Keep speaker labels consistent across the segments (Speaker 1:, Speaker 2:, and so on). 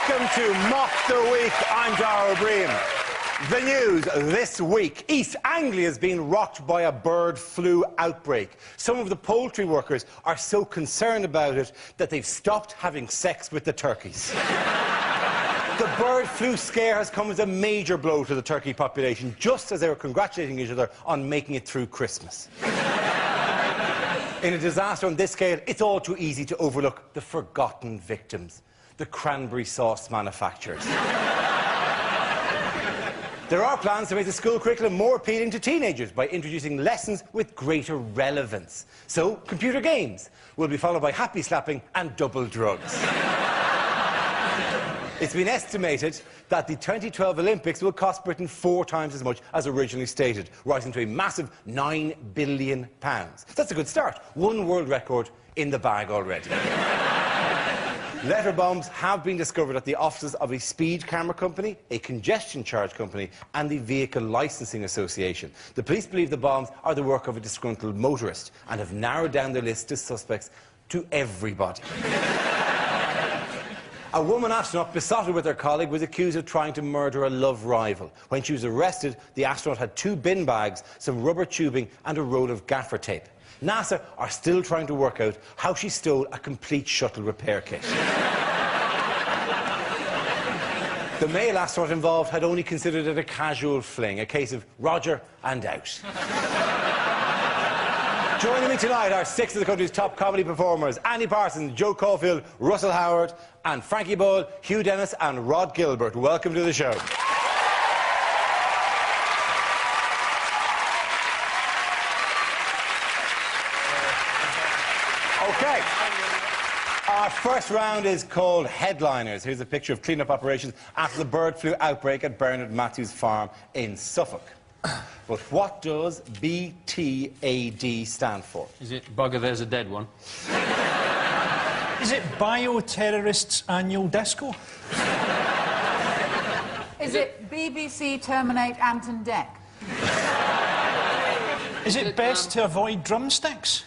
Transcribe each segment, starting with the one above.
Speaker 1: Welcome to Mock the Week. I'm Dara O'Brien. The news this week. East Anglia has been rocked by a bird flu outbreak. Some of the poultry workers are so concerned about it that they've stopped having sex with the turkeys. The bird flu scare has come as a major blow to the turkey population, just as they were congratulating each other on making it through Christmas. In a disaster on this scale, it's all too easy to overlook the forgotten victims, the cranberry sauce manufacturers. There are plans to make the school curriculum more appealing to teenagers by introducing lessons with greater relevance. So, computer games will be followed by happy slapping and double drugs. It's been estimated that the 2012 Olympics will cost Britain 4 times as much as originally stated, rising to a massive £9 billion. That's a good start. 1 world record in the bag already. Letter bombs have been discovered at the offices of a speed camera company, a congestion charge company and the Vehicle Licensing Association. The police believe the bombs are the work of a disgruntled motorist and have narrowed down their list of suspects to everybody. A woman astronaut besotted with her colleague was accused of trying to murder a love rival. When she was arrested, the astronaut had 2 bin bags, some rubber tubing and a roll of gaffer tape. NASA are still trying to work out how she stole a complete shuttle repair kit. The male astronaut involved had only considered it a casual fling, a case of Roger and out. Joining me tonight are 6 of the country's top comedy performers: Andy Parsons, Joe Caulfield, Russell Howard and Frankie Boyle, Hugh Dennis and Rod Gilbert. Welcome to the show. OK. Our first round is called Headliners. Here's a picture of clean-up operations after the bird flu outbreak at Bernard Matthews Farm in Suffolk. But what does BTAD stand for?
Speaker 2: Is it bugger there's a dead one?
Speaker 3: Is it Bioterrorists Annual Disco?
Speaker 4: Is it BBC Terminate Anton Deck?
Speaker 3: Is it best to avoid drumsticks?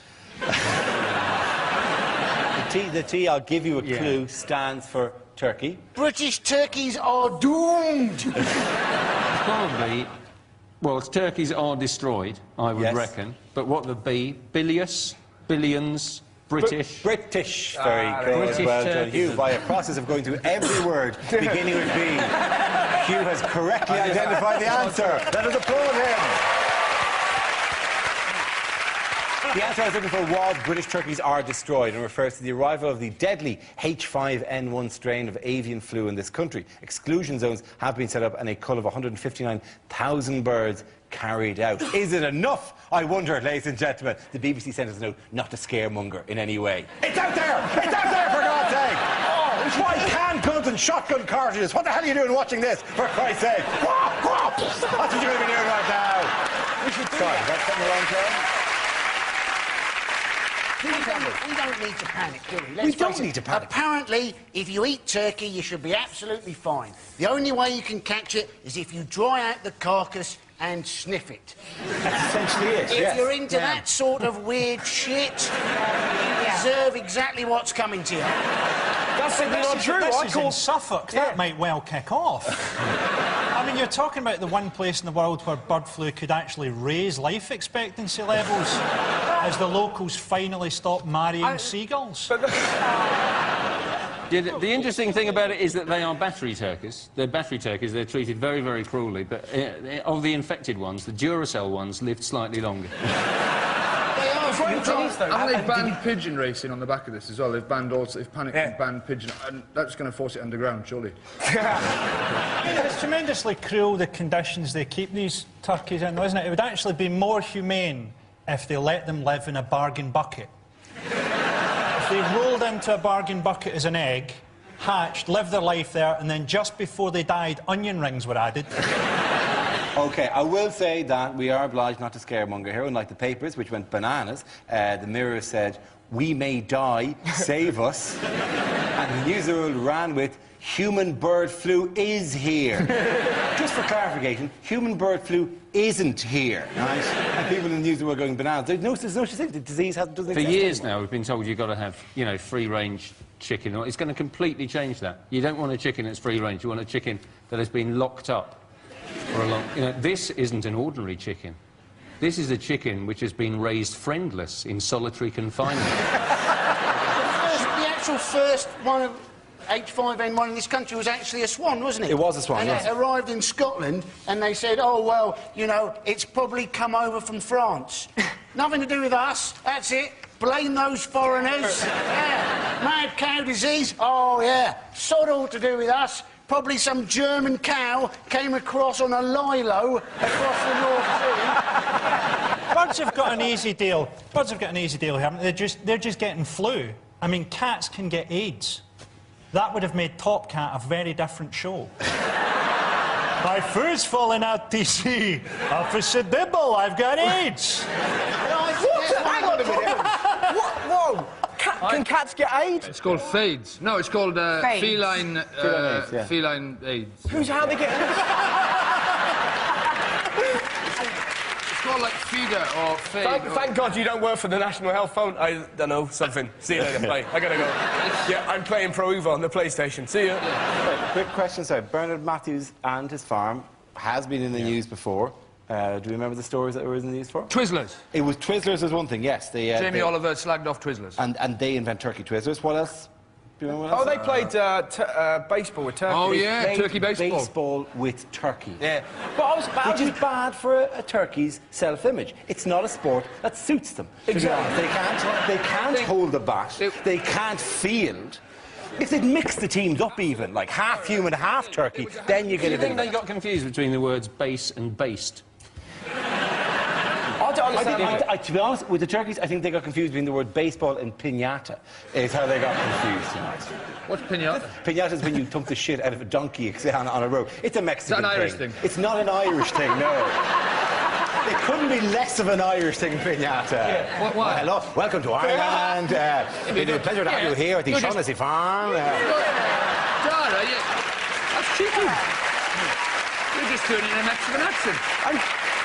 Speaker 1: The T, I'll give you a clue, stands for turkey.
Speaker 5: British turkeys are doomed!
Speaker 2: Probably. Well, turkeys are destroyed, I would reckon. But what the B? Bilious? Billions? British?
Speaker 1: British. Very good.
Speaker 2: British
Speaker 1: Well done,
Speaker 2: turkeys.
Speaker 1: Hugh. By a process of going through every word beginning with B, Hugh has correctly identified the answer. Let us applaud him. The answer I was looking for was British turkeys are destroyed and refers to the arrival of the deadly H5N1 strain of avian flu in this country. Exclusion zones have been set up and a cull of 159,000 birds carried out. Is it enough? I wonder, ladies and gentlemen. The BBC sent us a note not to scaremonger in any way. It's out there! It's out there, for God's sake! Oh, why canned guns and shotgun cartridges? What the hell are you doing watching this, for Christ's sake? That's what you're going to be doing right now. We should do Sorry, that's something wrong, John?
Speaker 5: We don't need to panic, do we?
Speaker 1: We don't need to panic.
Speaker 5: Apparently, if you eat turkey, you should be absolutely fine. The only way you can catch it is if you dry out the carcass and sniff it.
Speaker 1: That's essentially it,
Speaker 5: If you're into that sort of weird shit, you deserve exactly what's coming to you.
Speaker 3: That's simply not true. I call Suffolk. That might well kick off. I mean, you're talking about the one place in the world where bird flu could actually raise life expectancy levels as the locals finally stop marrying seagulls.
Speaker 2: The interesting thing about it is that they are battery turkeys. They're battery turkeys. They're treated very, very cruelly. But of the infected ones, the Duracell ones lived slightly longer.
Speaker 6: And they've banned pigeon racing on the back of this as well. They've banned panicked banned pigeon, and that's going to force it underground, surely.
Speaker 3: It's tremendously cruel, the conditions they keep these turkeys in, isn't it? It would actually be more humane if they let them live in a bargain bucket. If they rolled into a bargain bucket as an egg, hatched, lived their life there, and then just before they died, onion rings were added.
Speaker 1: OK, I will say that we are obliged not to scaremonger here, unlike the papers, which went bananas. The Mirror said, "We may die, save us." And the newsworld ran with, "Human bird flu is here." Just for clarification, human bird flu isn't here, right? And people in the news were going bananas. There's no such thing. The disease doesn't exist
Speaker 2: For years
Speaker 1: anymore.
Speaker 2: now, we've been told you've got to have, you know, free-range chicken. It's going to completely change that. You don't want a chicken that's free range. You want a chicken that has been locked up for a long... You know, this isn't an ordinary chicken. This is a chicken which has been raised friendless in solitary confinement.
Speaker 5: The actual first one of H5N1 in this country was actually a swan, wasn't it?
Speaker 1: It was a swan,
Speaker 5: and
Speaker 1: yes.
Speaker 5: it arrived in Scotland, and they said, oh, well, you know, it's probably come over from France. Nothing to do with us, that's it. Blame those foreigners. Yeah. Mad cow disease, oh, yeah. Sod all to do with us. Probably some German cow came across on a lilo across the North Sea.
Speaker 3: Birds have got an easy deal. Birds have got an easy deal, haven't they? They're just getting flu. I mean, cats can get AIDS. That would have made Top Cat a very different show. My food's falling out, TC. Officer Dibble, I've got AIDS.
Speaker 7: Hang on a minute. Whoa. Can cats get AIDS?
Speaker 6: It's called FAIDS. No, it's called
Speaker 4: FAIDS.
Speaker 6: feline...
Speaker 1: AIDS, yeah.
Speaker 6: Feline AIDS.
Speaker 7: Who's how they get...
Speaker 6: It's called, like, feeder or FAID.
Speaker 7: Thank God you don't work for the National Health Phone. I don't know, something. See you later, bye. I gotta go. Yeah, I'm playing Pro Evo on the PlayStation. See ya.
Speaker 1: Right, quick question, sorry. Bernard Matthews and his farm has been in the news before. Do you remember the stories that were in the news for?
Speaker 6: Twizzlers.
Speaker 1: It was Twizzlers was one thing, yes.
Speaker 6: Jamie Oliver slagged off Twizzlers.
Speaker 1: And they invent turkey Twizzlers. What else? Do you remember what
Speaker 7: Oh,
Speaker 1: else?
Speaker 7: they played baseball with Turkey.
Speaker 6: Oh, yeah,
Speaker 1: Played
Speaker 6: turkey baseball.
Speaker 1: Baseball with turkey.
Speaker 7: Yeah. But
Speaker 1: Which is bad for a turkey's self-image. It's not a sport that suits them.
Speaker 7: Exactly.
Speaker 1: They can't hold the bat. They can't field. If they'd mix the teams up even, like half human, half turkey, then you
Speaker 2: Do
Speaker 1: get
Speaker 2: you
Speaker 1: a
Speaker 2: think
Speaker 1: bit
Speaker 2: they
Speaker 1: of...
Speaker 2: got confused between the words base and based?
Speaker 7: I don't understand.
Speaker 1: To be honest, with the turkeys, I think they got confused between the word baseball and piñata, is how they got confused tonight.
Speaker 6: What's pinata?
Speaker 1: Piñata is when you thump the shit out of a donkey on a rope. It's a Mexican
Speaker 6: Is that an Irish thing?
Speaker 1: It's not an Irish thing, no. It couldn't be less of an Irish thing, piñata.
Speaker 6: Yeah. Why?
Speaker 1: Well, hello, welcome to Ireland. It's a pleasure to have you here at the Shaughnessy Farm.
Speaker 6: Dara, that's cheeky. You're just doing it in a Mexican accent.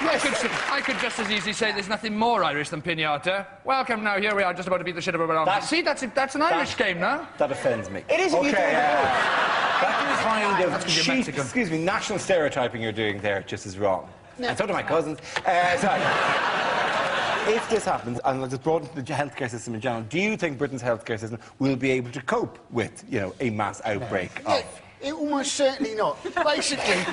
Speaker 6: I could just as easily say there's nothing more Irish than pinata. Welcome now, here we are, just about to beat the shit out of a donkey. See, that's an Irish game now.
Speaker 1: That offends me.
Speaker 7: It is.
Speaker 1: Okay, that kind of
Speaker 6: That's 'cause you're
Speaker 1: cheap,
Speaker 6: Mexican.
Speaker 1: excuse me, national stereotyping you're doing there just as wrong. And so do my cousins. Sorry. If this happens, and it's brought into the healthcare system in general, do you think Britain's healthcare system will be able to cope with, you know, a mass outbreak of...
Speaker 5: It almost certainly not. Basically,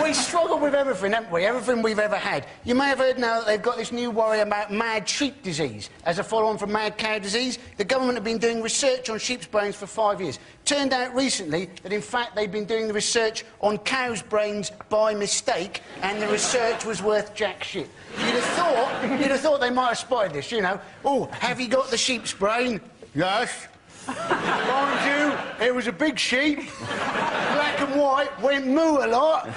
Speaker 5: we struggle with everything, haven't we? Everything we've ever had. You may have heard now that they've got this new worry about mad sheep disease as a follow-on from mad cow disease. The government have been doing research on sheep's brains for 5 years. Turned out recently that, in fact, they've been doing the research on cows' brains by mistake, and the research was worth jack shit. You'd have thought they might have spotted this, you know. Oh, have you got the sheep's brain? Yes. Mind you, it was a big sheep, black and white, went moo a lot.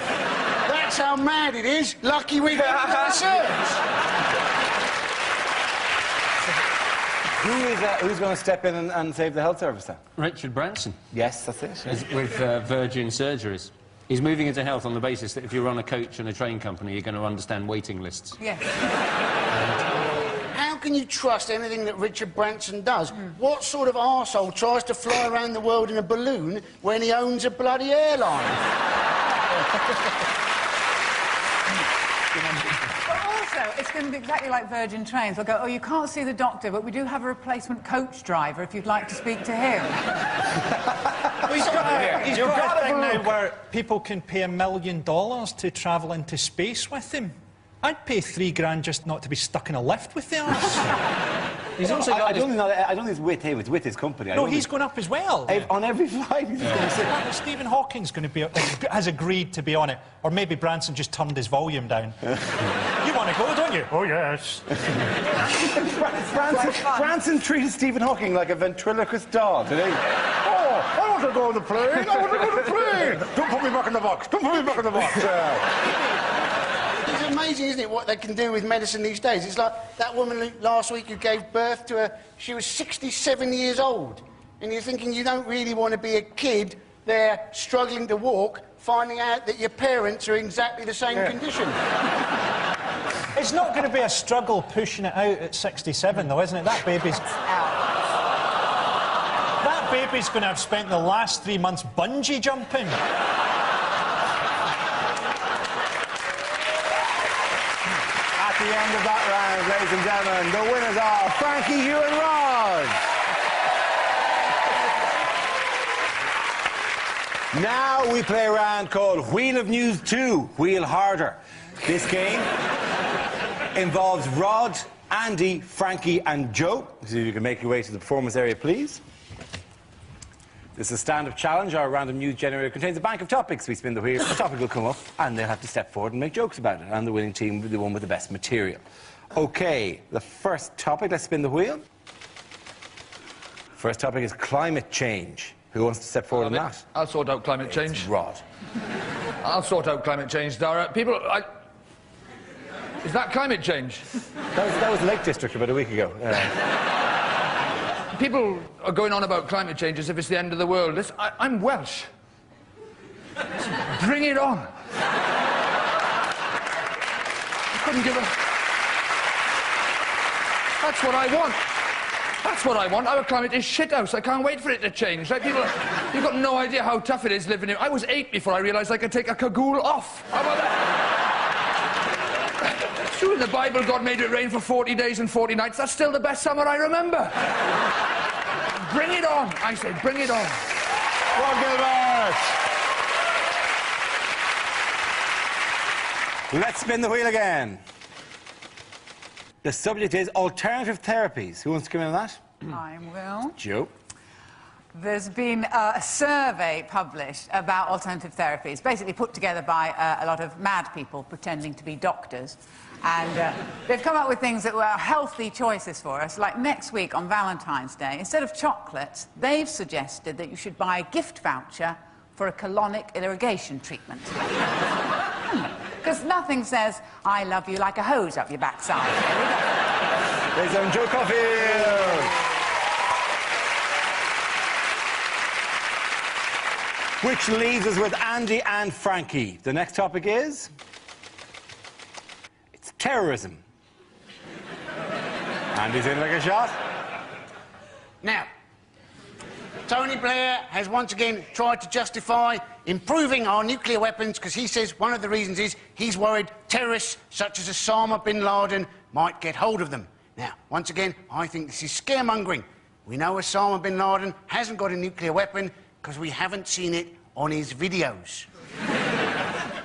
Speaker 5: That's how mad it is. Lucky we got the research.
Speaker 1: Who's going to step in and save the health service then?
Speaker 2: Richard Branson.
Speaker 1: Yes, that's it.
Speaker 2: Is with Virgin Surgeries. He's moving into health on the basis that if you run a coach and a train company, you're going to understand waiting lists.
Speaker 4: Yes.
Speaker 5: How can you trust anything that Richard Branson does? What sort of arsehole tries to fly around the world in a balloon when he owns a bloody airline?
Speaker 4: But also, it's going to be exactly like Virgin Trains. They'll go, oh, you can't see the doctor, but we do have a replacement coach driver if you'd like to speak to him.
Speaker 3: He's got a thing now where people can pay $1 million to travel into space with him. I'd pay $3 just not to be stuck in a lift with the arse.
Speaker 2: He's also got
Speaker 1: I don't think it's with him, it's with his company.
Speaker 3: No, he's going up as well.
Speaker 1: On every flight, he's going to sit.
Speaker 3: Stephen Hawking's going to be has agreed to be on it, or maybe Branson just turned his volume down. You want to go, don't you? Oh yes.
Speaker 1: Branson treated Stephen Hawking like a ventriloquist doll, did he? Oh, I want to go on the plane. I want to go on the plane. Don't put me back in the box. Don't put me back in the box.
Speaker 5: It's amazing, isn't it, what they can do with medicine these days? It's like that woman last week who gave birth to she was 67 years old. And you're thinking you don't really want to be a kid there struggling to walk, finding out that your parents are in exactly the same condition.
Speaker 3: It's not going to be a struggle pushing it out at 67, though, isn't it? That baby's going to have spent the last 3 months bungee jumping.
Speaker 1: At the end of that round, ladies and gentlemen, the winners are Frankie, Hugh and Rod. Now we play a round called Wheel of News 2, Wheel Harder. This game involves Rod, Andy, Frankie and Joe. So you can make your way to the performance area, please. This is a stand-up challenge. Our random news generator contains a bank of topics. We spin the wheel, a topic will come up, and they'll have to step forward and make jokes about it. And the winning team will be the one with the best material. OK, the first topic, let's spin the wheel. First topic is climate change. Who wants to step forward on that?
Speaker 6: I'll sort out climate change.
Speaker 1: It's Rod.
Speaker 6: I'll sort out climate change, Dara. People, Is that climate change?
Speaker 1: That was Lake District about a week ago.
Speaker 6: People are going on about climate change as if it's the end of the world. Listen, I'm Welsh. Bring it on. I couldn't give a... That's what I want. That's what I want. Our climate is shithouse. I can't wait for it to change. Like, people, you've got no idea how tough it is living here. I was 8 before I realised I could take a cagoule off. How about that? Sure, in the Bible, God made it rain for 40 days and 40 nights. That's still the best summer I remember. Bring it on. I say, bring it on.
Speaker 1: Rod Gilbert. Let's spin the wheel again. The subject is alternative therapies. Who wants to come in on that?
Speaker 4: I will.
Speaker 1: Joe.
Speaker 4: There's been a survey published about alternative therapies, basically put together by a lot of mad people pretending to be doctors. And they've come up with things that were healthy choices for us. Like next week on Valentine's Day, instead of chocolates, they've suggested that you should buy a gift voucher for a colonic irrigation treatment. Because nothing says, I love you, like a hose up your backside.
Speaker 1: Ladies and Joe Caulfield. Which leaves us with Andy and Frankie. The next topic is... it's terrorism. Andy's in like a shot.
Speaker 5: Now, Tony Blair has once again tried to justify improving our nuclear weapons because he says one of the reasons is he's worried terrorists such as Osama bin Laden might get hold of them. Now, once again, I think this is scaremongering. We know Osama bin Laden hasn't got a nuclear weapon because we haven't seen it on his videos.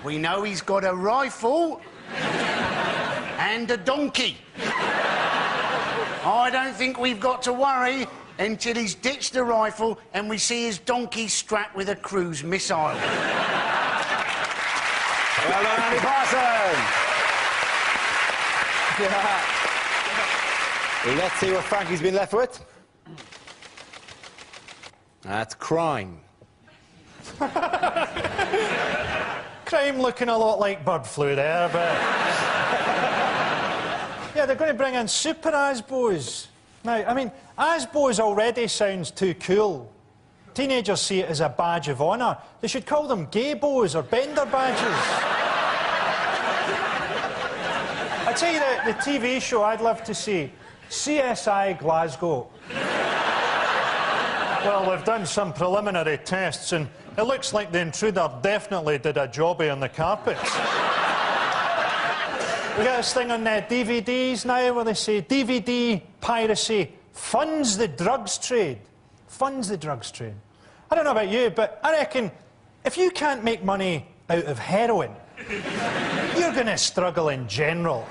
Speaker 5: We know he's got a rifle and a donkey. I don't think we've got to worry until he's ditched the rifle and we see his donkey strapped with a cruise missile.
Speaker 1: Well done, Andy Parsons. Let's see what Frankie's been left with. That's crime.
Speaker 3: Crime looking a lot like bird flu there, but... yeah, they're going to bring in super ASBOs. Now, I mean, ASBOs already sounds too cool. Teenagers see it as a badge of honour. They should call them gay-bows or bender badges. I tell you, the TV show I'd love to see, CSI Glasgow. Well, they've done some preliminary tests and it looks like the intruder definitely did a jobbie on the carpets. We got this thing on DVDs now where they say DVD piracy funds the drugs trade. Funds the drugs trade. I don't know about you, but I reckon if you can't make money out of heroin, you're going to struggle in general.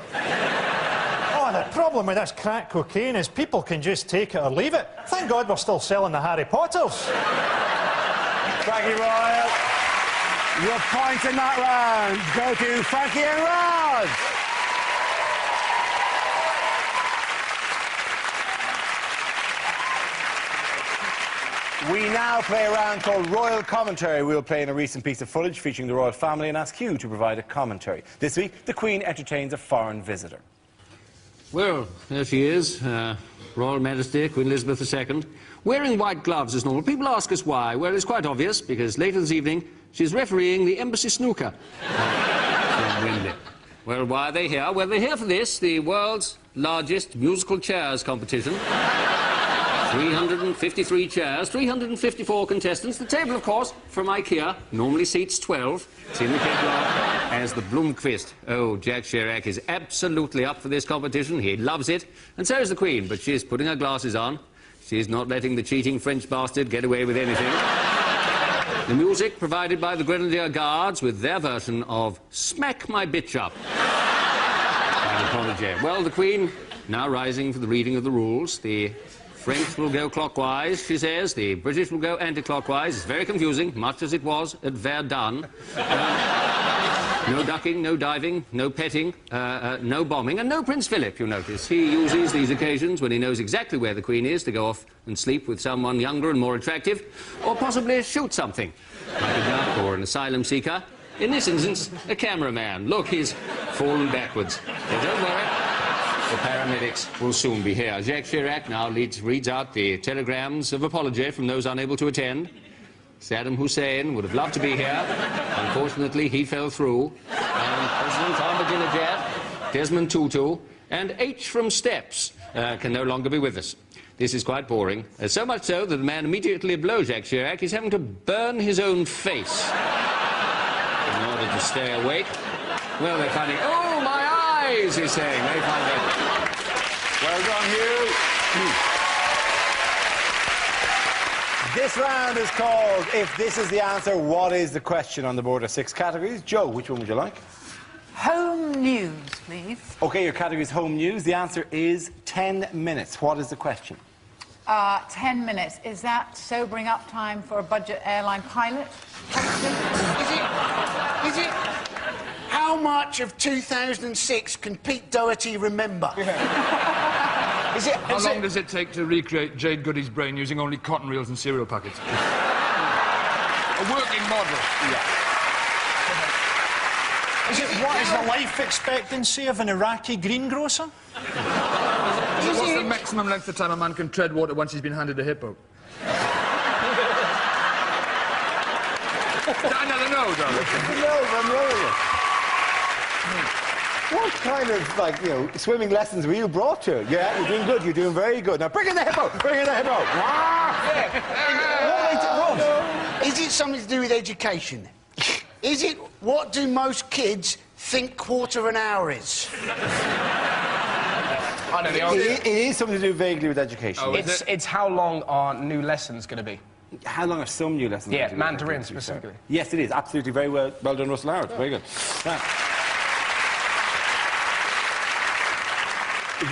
Speaker 3: Oh, the problem with this crack cocaine is people can just take it or leave it. Thank God we're still selling the Harry Potters.
Speaker 1: Frankie Royal. Your points in that round go to Frankie and Rod. We now play a round called Royal Commentary. We'll play in a recent piece of footage featuring the royal family and ask you to provide a commentary. This week, the Queen entertains a foreign visitor.
Speaker 2: Well, there she is, Royal Majesty, Queen Elizabeth II, wearing white gloves as normal. People ask us why. Well, it's quite obvious, because later this evening, she's refereeing the embassy snooker. Well, why are they here? Well, they're here for this, the world's largest musical chairs competition. 353 chairs, 354 contestants. The table, of course, from IKEA, normally seats 12. It's in the catalogue as the Blomqvist. Oh, Jack Chirac is absolutely up for this competition. He loves it. And so is the Queen, but she's putting her glasses on. She's not letting the cheating French bastard get away with anything. The music provided by the Grenadier Guards with their version of Smack My Bitch Up by the Prodigy. Well, the Queen now rising for the reading of the rules. The French will go clockwise, she says. The British will go anti-clockwise. It's very confusing, much as it was at Verdun. No ducking, no diving, no petting, no bombing, and no Prince Philip, you'll notice. He uses these occasions when he knows exactly where the Queen is to go off and sleep with someone younger and more attractive, or possibly shoot something, like a duck or an asylum seeker. In this instance, a cameraman. Look, he's fallen backwards. So don't worry. The paramedics will soon be here. Jacques Chirac now reads out the telegrams of apology from those unable to attend. Saddam Hussein would have loved to be here. Unfortunately, he fell through. And President Ahmadinejad, Desmond Tutu, and H from Steps can no longer be with us. This is quite boring. So much so that the man immediately below Jacques Chirac is having to burn his own face in order to stay awake. Well, they're finding... Oh, my eyes, he's saying. They find that...
Speaker 1: Well done, Hugh. This round is called If This Is the Answer, What Is the Question? On the board are 6 categories. Joe, which one would you like?
Speaker 4: Home news, please.
Speaker 1: OK, your category is home news. The answer is 10 minutes. What is the question?
Speaker 4: 10 minutes. Is that sobering up time for a budget airline pilot?
Speaker 5: Is it? How much of 2006 can Pete Doherty remember?
Speaker 6: How long does it take to recreate Jade Goody's brain using only cotton reels and cereal packets? A working model.
Speaker 1: Yeah.
Speaker 3: What is the life expectancy of an Iraqi greengrocer?
Speaker 6: What's the maximum length of time a man can tread water once he's been handed a hippo? Another no, darling.
Speaker 1: No, I'm rolling. What kind of, like, you know, swimming lessons were you brought to? Yeah, you're doing good, you're doing very good. Now bring in the hippo, bring in the hippo.
Speaker 5: Is it something to do with education? Is it what do most kids think quarter an hour is?
Speaker 7: I know the answer.
Speaker 1: It is something to do vaguely with education.
Speaker 7: Oh, it's how long are new lessons going to be?
Speaker 1: How long are some new lessons?
Speaker 7: Yeah, Mandarin specifically.
Speaker 1: Yes, it is. Absolutely. Very well done, Russell Howard. Very good. Now,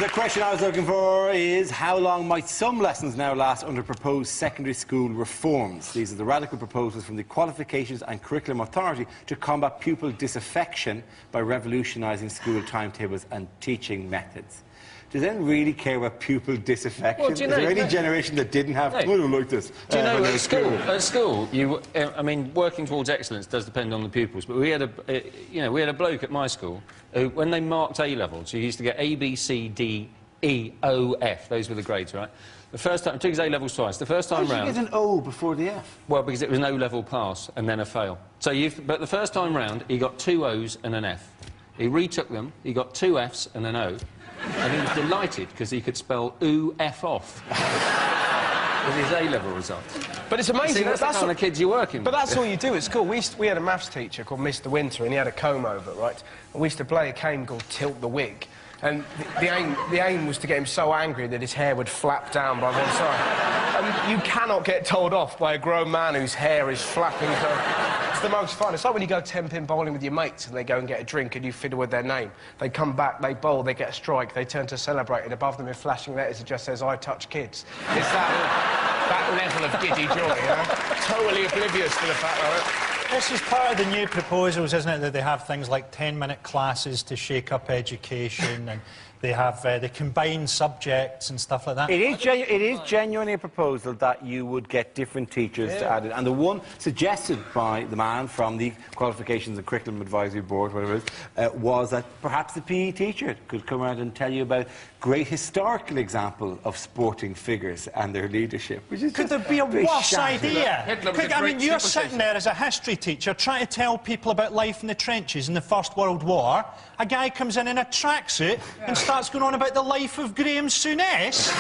Speaker 1: the question I was looking for is how long might some lessons now last under proposed secondary school reforms? These are the radical proposals from the Qualifications and Curriculum Authority to combat pupil disaffection by revolutionising school timetables and teaching methods. Does anyone really care about pupil disaffection?
Speaker 2: Well, do you know,
Speaker 1: is there any generation that didn't have... I don't like this.
Speaker 2: Do you know, at school, I mean, working towards excellence does depend on the pupils, but we had a bloke at my school who, when they marked A-levels, he used to get A, B, C, D, E, O, F. Those were the grades, right? The first time... took his A-levels twice. The first time round...
Speaker 1: Why did you get an O before the F?
Speaker 2: Well, because it was an O-level pass and then a fail. So but the first time round, he got 2 O's and an F. He retook them, he got 2 F's and an O. And he was delighted because he could spell F off with his A-level results.
Speaker 7: But it's amazing.
Speaker 2: See, that's the kind of kids you're working with.
Speaker 7: But that's all you do at school. We had a maths teacher called Mr. Winter, and he had a comb over, right? And we used to play a game called Tilt the Wig. And the aim was to get him so angry that his hair would flap down by one side. And you cannot get told off by a grown man whose hair is flapping. It's the most fun. It's like when you go 10-pin bowling with your mates and they go and get a drink and you fiddle with their name. They come back, they bowl, they get a strike, they turn to celebrate, and above them in flashing letters it just says, "I touch kids." It's that level of giddy joy, you know? Totally oblivious to the fact that...
Speaker 3: This is part of the new proposals, isn't it, that they have things like 10-minute classes to shake up education, and they have they combine subjects and stuff like that.
Speaker 1: It is genuinely a proposal that you would get different teachers to add it. And the one suggested by the man from the Qualifications and Curriculum Advisory Board, whatever it is, was that perhaps the PE teacher could come around and tell you about great historical example of sporting figures and their leadership. Which is
Speaker 3: Could there be a worse idea? I mean, you're sitting there as a history teacher trying to tell people about life in the trenches in the First World War. A guy comes in a tracksuit and starts going on about the life of Graham Souness.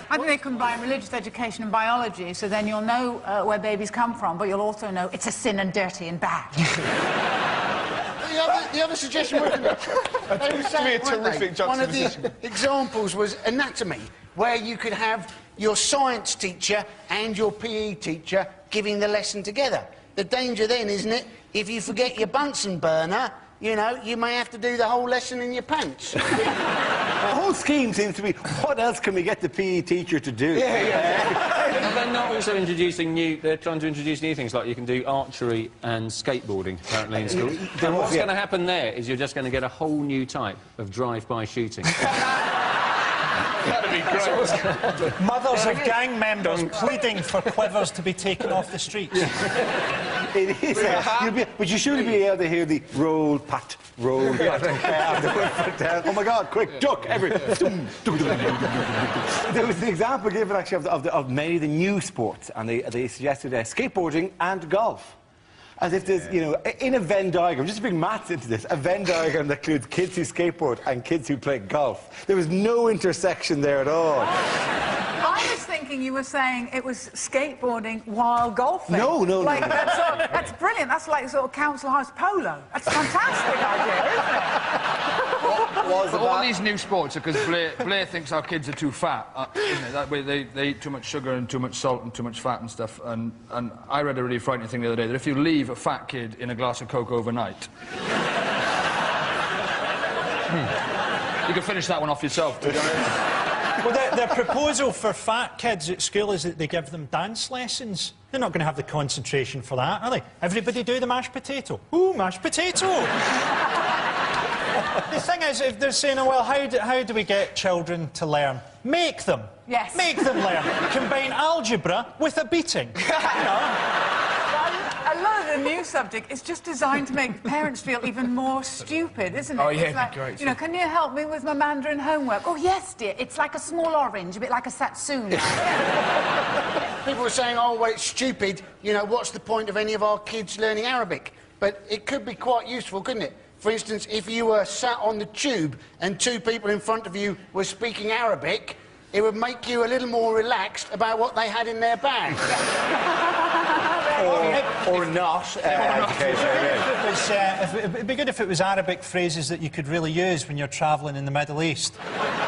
Speaker 4: I think they combine religious education and biology, so then you'll know where babies come from, but you'll also know it's a sin and dirty and bad.
Speaker 5: The other suggestion was, they were saying, weren't they? One of the examples was anatomy, where you could have your science teacher and your PE teacher giving the lesson together. The danger then, isn't it, if you forget your Bunsen burner, you know, you may have to do the whole lesson in your pants.
Speaker 1: The whole scheme seems to be, what else can we get the PE teacher to do?
Speaker 2: They're not also introducing they're trying to introduce new things, like you can do archery and skateboarding, apparently, in school. And what's going to happen there is you're just going to get a whole new type of drive-by shooting.
Speaker 6: That'd be great.
Speaker 3: Mothers of gang members pleading for quivers to be taken off the streets.
Speaker 1: It is. But you should be able to hear the roll, pat, roll, pat. Down. Oh my God! Quick, duck! There was an example given actually of many of the new sports, and they suggested skateboarding and golf. As if there's, you know, in a Venn diagram, just to bring maths into this, a Venn diagram that includes kids who skateboard and kids who play golf. There was no intersection there at all.
Speaker 4: I was thinking you were saying it was skateboarding while golfing.
Speaker 1: No.
Speaker 4: Like, that's brilliant. That's like sort of council house polo. That's a fantastic idea, isn't it?
Speaker 6: All these new sports are because Blair thinks our kids are too fat. Isn't it? That way they eat too much sugar and too much salt and too much fat and stuff. And I read a really frightening thing the other day, that if you leave a fat kid in a glass of Coke overnight... You can finish that one off yourself, to be honest.
Speaker 3: Well, their proposal for fat kids at school is that they give them dance lessons. They're not going to have the concentration for that, are they? Everybody do the mashed potato. Ooh, mashed potato! The thing is, if they're saying, oh, well, how do we get children to learn? Make them.
Speaker 4: Yes.
Speaker 3: Make them learn. Combine algebra with a beating. You know?
Speaker 4: I love the new subject. It's just designed to make parents feel even more stupid, isn't it?
Speaker 7: Oh, yeah,
Speaker 4: it's like,
Speaker 7: great.
Speaker 4: You know, can you help me with my Mandarin homework? Oh, yes, dear. It's like a small orange, a bit like a satsuma.
Speaker 5: People were saying, oh, well, it's stupid. You know, what's the point of any of our kids learning Arabic? But it could be quite useful, couldn't it? For instance, if you were sat on the tube and two people in front of you were speaking Arabic, it would make you a little more relaxed about what they had in their bag.
Speaker 1: or not.
Speaker 3: It'd be good if it was Arabic phrases that you could really use when you're travelling in the Middle East.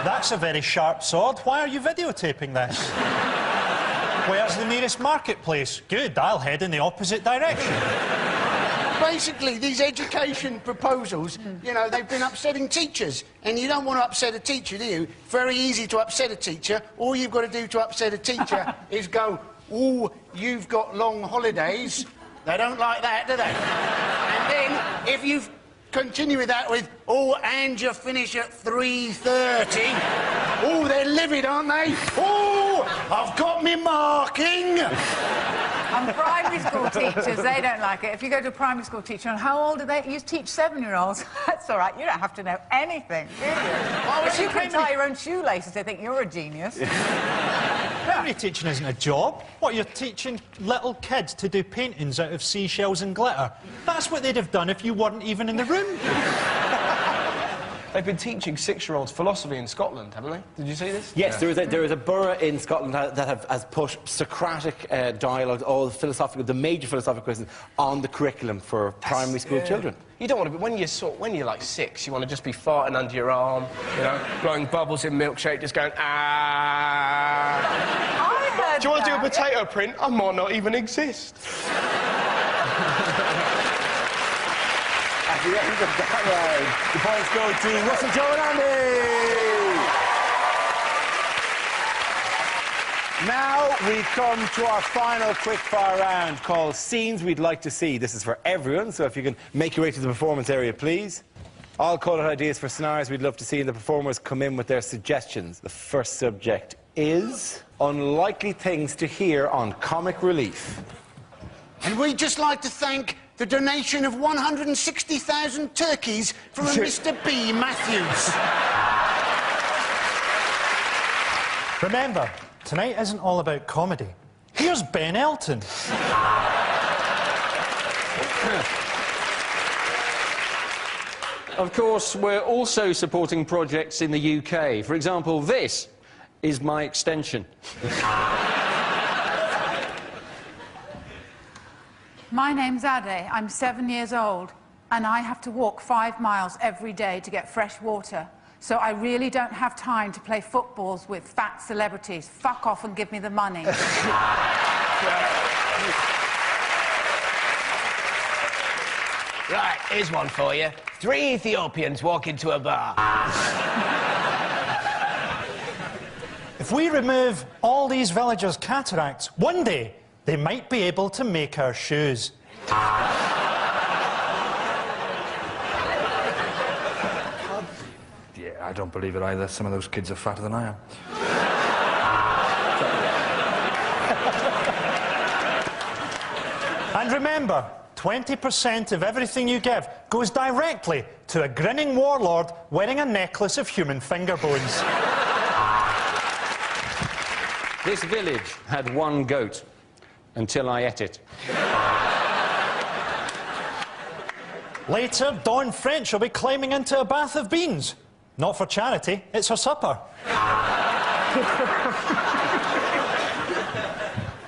Speaker 3: That's a very sharp sword. Why are you videotaping this? Where's the nearest marketplace? Good, I'll head in the opposite direction.
Speaker 5: Basically, these education proposals, you know, they've been upsetting teachers. And you don't want to upset a teacher, do you? Very easy to upset a teacher. All you've got to do to upset a teacher is go, oh, you've got long holidays. They don't like that, do they? And then, if you continue with that with, oh, and you finish at 3:30. Oh, they're livid, aren't they? Oh, I've got me marking.
Speaker 4: And primary school teachers, they don't like it. If you go to a primary school teacher, and how old are they? You teach 7-year-olds. That's all right. You don't have to know anything, do you? If you can tie your own shoelaces, they think you're a genius.
Speaker 3: Primary teaching isn't a job. What, you're teaching little kids to do paintings out of seashells and glitter? That's what they'd have done if you weren't even in the room.
Speaker 7: They've been teaching 6-year-olds philosophy in Scotland, haven't they? Did you see this?
Speaker 1: Yes, there is a borough in Scotland that has put Socratic dialogue, all the major philosophical questions, on the curriculum for primary school children.
Speaker 7: You don't want to be, when you're like 6, you want to just be farting under your arm, you know, blowing bubbles in milkshake, just going, ah.
Speaker 4: I heard
Speaker 7: Do you want to do a potato print? I might not even exist.
Speaker 1: At the end of that round, the points go to Russell, Joe and Andy. Now we come to our final quickfire round called Scenes We'd Like to See. This is for everyone, so if you can make your way to the performance area, please. I'll call out ideas for scenarios we'd love to see, and the performers come in with their suggestions. The first subject is unlikely things to hear on Comic Relief.
Speaker 5: And we'd just like to thank the donation of 160,000 turkeys from a Mr. B. Matthews.
Speaker 3: Remember, tonight isn't all about comedy. Here's Ben Elton.
Speaker 2: Of course, we're also supporting projects in the UK. For example, this is my extension.
Speaker 4: My name's Ade. I'm 7 years old, and I have to walk 5 miles every day to get fresh water. So I really don't have time to play footballs with fat celebrities. Fuck off and give me the money.
Speaker 8: Right, here's one for you. 3 Ethiopians walk into a bar.
Speaker 3: If we remove all these villagers' cataracts, one day they might be able to make our shoes.
Speaker 9: Yeah, I don't believe it either. Some of those kids are fatter than I am.
Speaker 3: And remember, 20% of everything you give goes directly to a grinning warlord wearing a necklace of human finger bones.
Speaker 2: This village had 1 goat until I ate it.
Speaker 3: Later, Dawn French will be climbing into a bath of beans. Not for charity, it's her supper.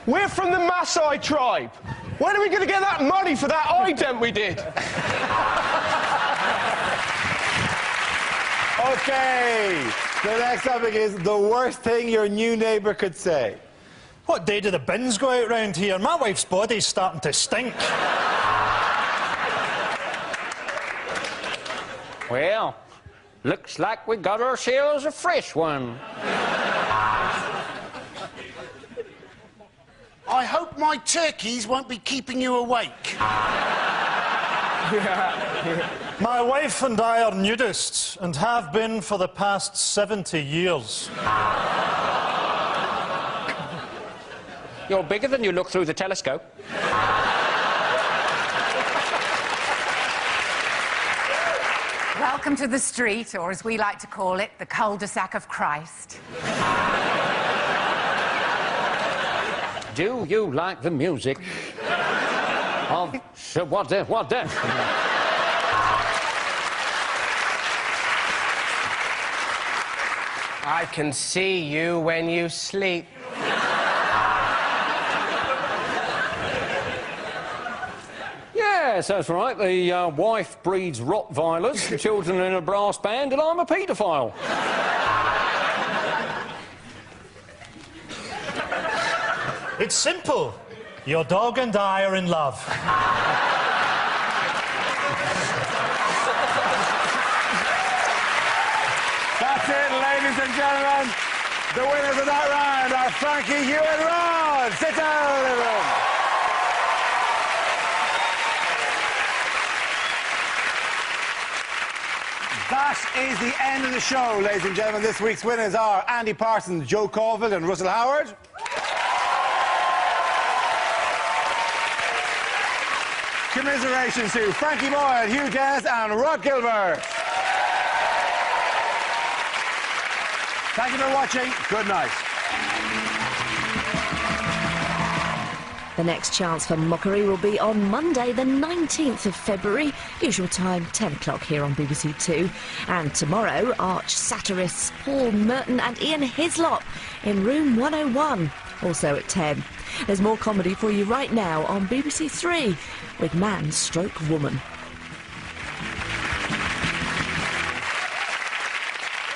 Speaker 7: We're from the Maasai tribe. When are we going to get that money for that ident we did?
Speaker 1: OK, the next topic is the worst thing your new neighbour could say.
Speaker 3: What day do the bins go out round here? My wife's body's starting to stink.
Speaker 2: Well, looks like we got ourselves a fresh one.
Speaker 5: I hope my turkeys won't be keeping you awake.
Speaker 3: My wife and I are nudists and have been for the past 70 years.
Speaker 2: You're bigger than you look through the telescope.
Speaker 4: Welcome to the street, or as we like to call it, the cul-de-sac of Christ.
Speaker 2: Do you like the music of... What then?
Speaker 7: I can see you when you sleep.
Speaker 2: Yes, that's right. The wife breeds Rottweilers, the children in a brass band, and I'm a paedophile.
Speaker 3: It's simple. Your dog and I are in love.
Speaker 1: That's it, ladies and gentlemen. The winners of that round are Frankie, Hugh and Rod. Sit down, everyone. That is the end of the show, ladies and gentlemen. This week's winners are Andy Parsons, Joe Colville and Russell Howard. Commiserations to Frankie Boyle, Hugh Dennis and Rod Gilbert. Thank you for watching. Good night.
Speaker 10: The next chance for mockery will be on Monday, the 19th of February, usual time, 10 o'clock here on BBC Two. And tomorrow, arch satirists Paul Merton and Ian Hislop in Room 101, also at 10. There's more comedy for you right now on BBC Three with Man Stroke Woman.